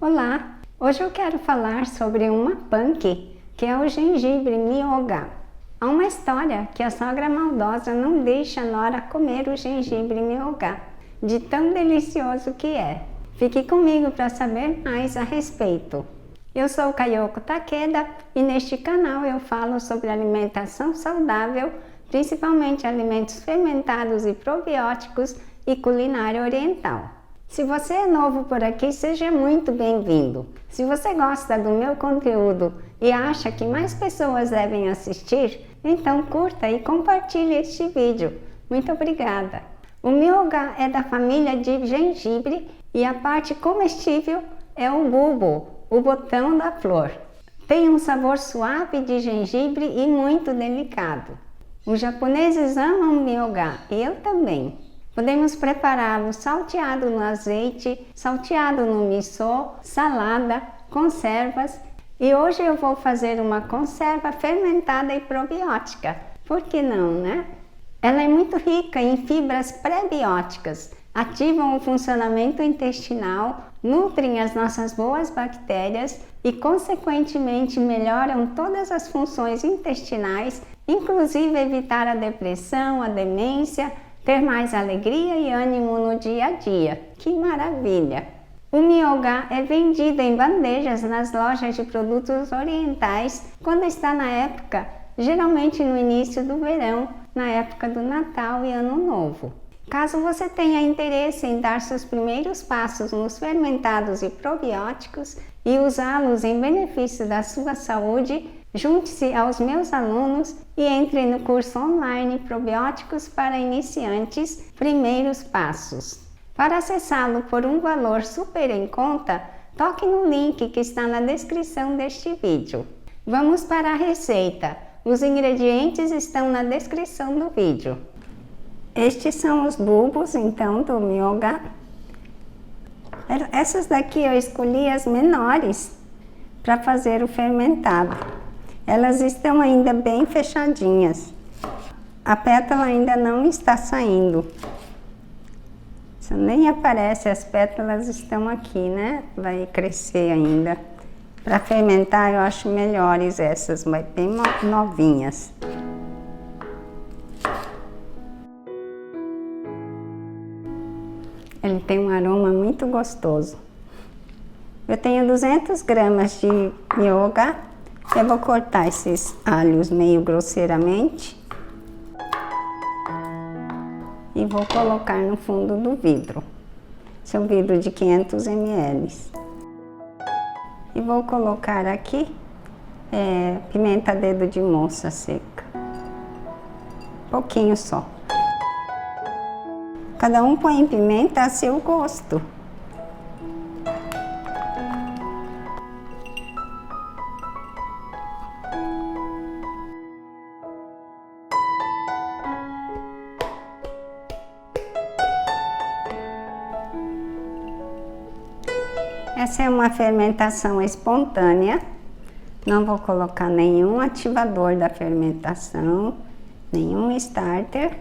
Olá! Hoje eu quero falar sobre uma punk, que é o gengibre mihoga. Há uma história que a sogra maldosa não deixa a nora comer o gengibre mihoga, de tão delicioso que é. Fique comigo para saber mais a respeito. Eu sou Kayoko Takeda e neste canal eu falo sobre alimentação saudável, principalmente alimentos fermentados e probióticos e culinária oriental. Se você é novo por aqui, seja muito bem-vindo. Se você gosta do meu conteúdo e acha que mais pessoas devem assistir, então curta e compartilhe este vídeo. Muito obrigada! O mihoga é da família de gengibre e a parte comestível é o bulbo, o botão da flor. Tem um sabor suave de gengibre e muito delicado. Os japoneses amam mihoga e eu também. Podemos prepará-lo salteado no azeite, salteado no miso, salada, conservas e hoje eu vou fazer uma conserva fermentada e probiótica. Por que não, né? Ela é muito rica em fibras prebióticas, ativam o funcionamento intestinal, nutrem as nossas boas bactérias e, consequentemente, melhoram todas as funções intestinais, inclusive evitar a depressão, a demência, ter mais alegria e ânimo no dia a dia. Que maravilha! O mihoga é vendido em bandejas nas lojas de produtos orientais quando está na época, geralmente no início do verão, na época do Natal e Ano Novo. Caso você tenha interesse em dar seus primeiros passos nos fermentados e probióticos e usá-los em benefício da sua saúde, junte-se aos meus alunos e entre no curso online Probióticos para Iniciantes, Primeiros Passos. Para acessá-lo por um valor super em conta, toque no link que está na descrição deste vídeo. Vamos para a receita. Os ingredientes estão na descrição do vídeo. Estes são os bulbos, então, do mihoga. Essas daqui eu escolhi as menores para fazer o fermentado. Elas estão ainda bem fechadinhas. A pétala ainda não está saindo. Isso nem aparece, as pétalas estão aqui, né? Vai crescer ainda. Para fermentar eu acho melhores essas, mas bem novinhas. Ele tem um aroma muito gostoso. Eu tenho 200 gramas de mihoga. Eu vou cortar esses alhos meio grosseiramente. E vou colocar no fundo do vidro. Esse é um vidro de 500 ml. E vou colocar aqui pimenta dedo de moça seca. Pouquinho só. Cada um põe pimenta a seu gosto. Essa é uma fermentação espontânea. Não vou colocar nenhum ativador da fermentação, nenhum starter.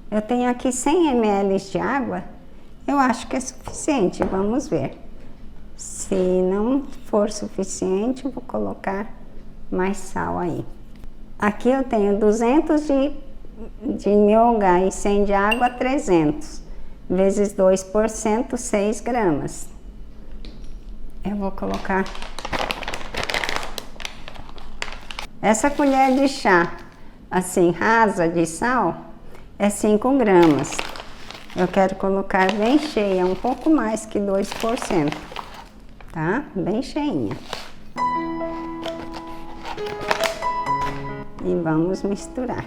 Eu tenho aqui 100 ml de água, eu acho que é suficiente, vamos ver. Se não for suficiente, eu vou colocar mais sal aí. Aqui eu tenho 200 de mihoga e 100 de água, 300. Vezes 2%, 6 gramas. Eu vou colocar essa colher de chá, assim, rasa de sal, é 5 gramas. Eu quero colocar bem cheia, um pouco mais que 2%, tá? Bem cheinha. E vamos misturar.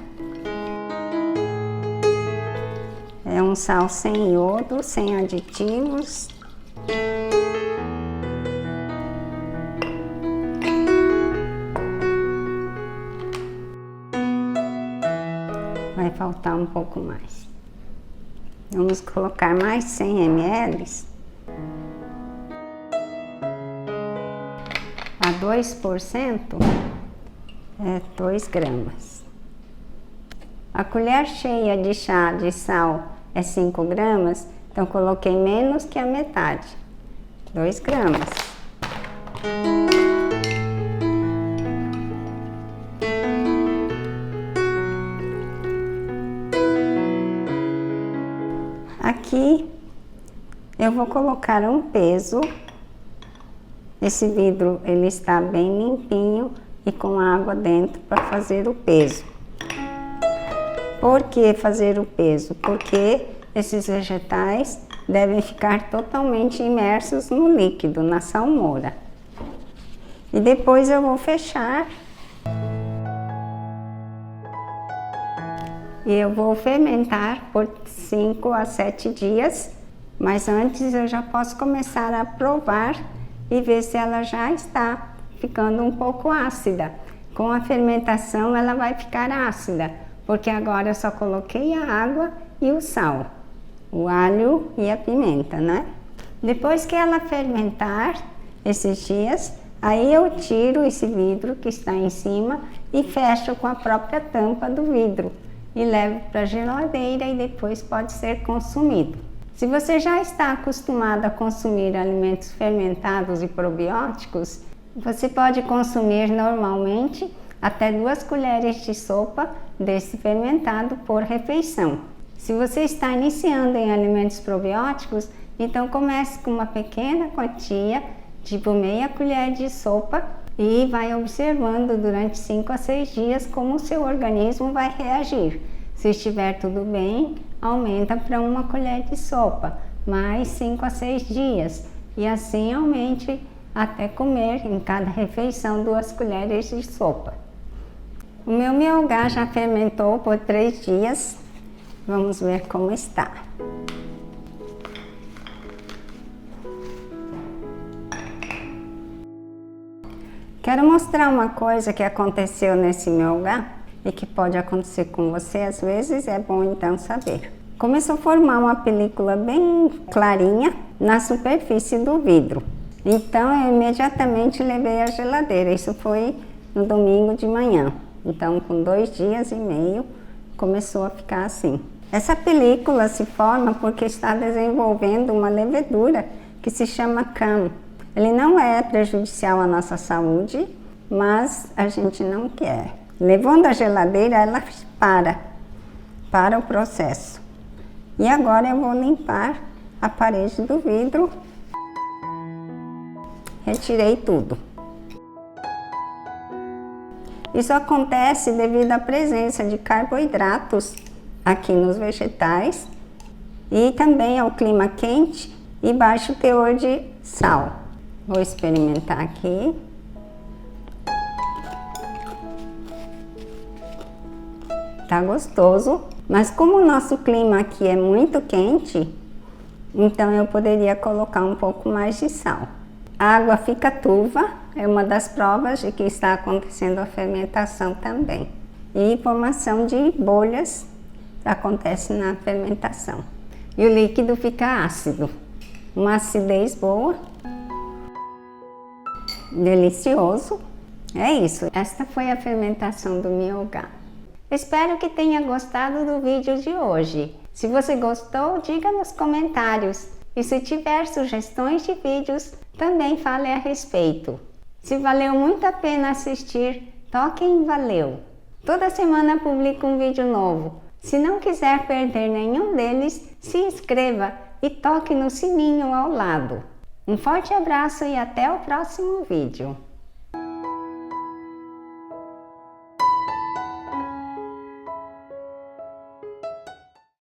É um sal sem iodo, sem aditivos. Vai faltar um pouco mais. Vamos colocar mais 100 ml. A 2% é 2 gramas. A colher cheia de chá de sal é 5 gramas, então coloquei menos que a metade, 2 gramas. Aqui eu vou colocar um peso. Esse vidro ele está bem limpinho e com água dentro para fazer o peso. Por que fazer o peso? Porque esses vegetais devem ficar totalmente imersos no líquido, na salmoura. E depois eu vou fechar. E eu vou fermentar por 5 a 7 dias, mas antes eu já posso começar a provar e ver se ela já está ficando um pouco ácida. Com a fermentação ela vai ficar ácida, porque agora eu só coloquei a água e o sal, o alho e a pimenta, né? Depois que ela fermentar esses dias, aí eu tiro esse vidro que está em cima e fecho com a própria tampa do vidro e levo para a geladeira e depois pode ser consumido. Se você já está acostumado a consumir alimentos fermentados e probióticos, você pode consumir normalmente até 2 colheres de sopa desse fermentado por refeição. Se você está iniciando em alimentos probióticos, então comece com uma pequena quantia, tipo meia colher de sopa, e vai observando durante 5 a 6 dias como o seu organismo vai reagir. Se estiver tudo bem, aumenta para 1 colher de sopa, mais 5 a 6 dias, e assim aumente até comer em cada refeição 2 colheres de sopa. O meu miogá já fermentou por 3 dias, vamos ver como está. Quero mostrar uma coisa que aconteceu nesse miogá e que pode acontecer com você às vezes, é bom então saber. Começou a formar uma película bem clarinha na superfície do vidro. Então eu imediatamente levei à geladeira, isso foi no domingo de manhã. Então com 2 dias e meio começou a ficar assim. Essa película se forma porque está desenvolvendo uma levedura que se chama CAM. Ele não é prejudicial à nossa saúde, mas a gente não quer. Levando à geladeira, ela para o processo. E agora eu vou limpar a parede do vidro. Retirei tudo. Isso acontece devido à presença de carboidratos aqui nos vegetais e também ao clima quente e baixo teor de sal. Vou experimentar aqui. Tá gostoso, mas como o nosso clima aqui é muito quente, então eu poderia colocar um pouco mais de sal. A água fica turva, é uma das provas de que está acontecendo a fermentação também. E formação de bolhas acontece na fermentação. E o líquido fica ácido, uma acidez boa, delicioso. É isso, esta foi a fermentação do miogá. Espero que tenha gostado do vídeo de hoje. Se você gostou, diga nos comentários. E se tiver sugestões de vídeos, também fale a respeito. Se valeu muito a pena assistir, toque em valeu. Toda semana publico um vídeo novo. Se não quiser perder nenhum deles, se inscreva e toque no sininho ao lado. Um forte abraço e até o próximo vídeo.